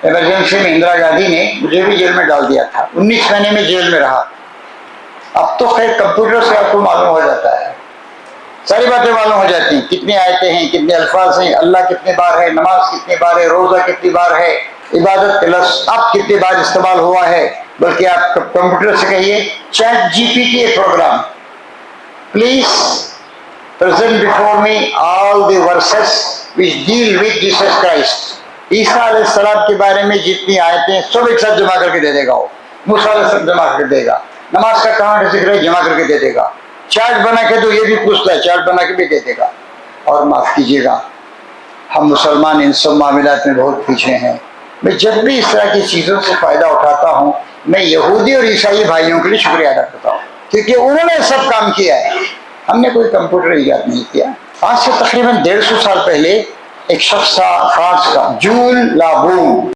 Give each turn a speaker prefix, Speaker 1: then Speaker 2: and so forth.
Speaker 1: Emergency में इंदिरा गांधी ने मुझे भी जेल में डाल दिया था, 19 महीने में जेल में रहा। अब तो खैर कंप्यूटर से आपको मालूम हो जाता है, सारी बातें मालूम हो जाती हैं, कितनी आयतें हैं, कितने अल्फाज हैं, अल्लाह कितने बार है, नमाज कितने बार है, रोजा कितनी बार है, इबादत के लफ्ज़ अब कितने बार इस्तेमाल हुआ है। बल्कि आप कंप्यूटर से कहिए ChatGPT a program, please present before me all the verses which deal with Jesus Christ. Isa अलैहिस्सलाम के बारे में जितनी आयतें सब एक साथ जमा करके दे देगा वो, मूसा अलैहिस्सलाम जमा करके देगा, नमाज का कहाँ जिक्र है जमा करके दे देगा, चार्ट बना के तो ये भी पूछता है, चार्ट बना के भी दे देगा। और माफ कीजिएगा, हम मुसलमान इन सब मामलात में बहुत पीछे हैं। मैं जब भी इस तरह की चीज़ों से फ़ायदा उठाता हूँ, मैं यहूदी और ईसाई भाइयों के लिए शुक्रिया अदा करता हूँ, क्योंकि उन्होंने सब काम किया है, हमने कोई कंप्यूटर ईजाद नहीं किया। आज से तकरीबन 150 साल पहले एक शख्स था फ्रांस का, जूल लाबून।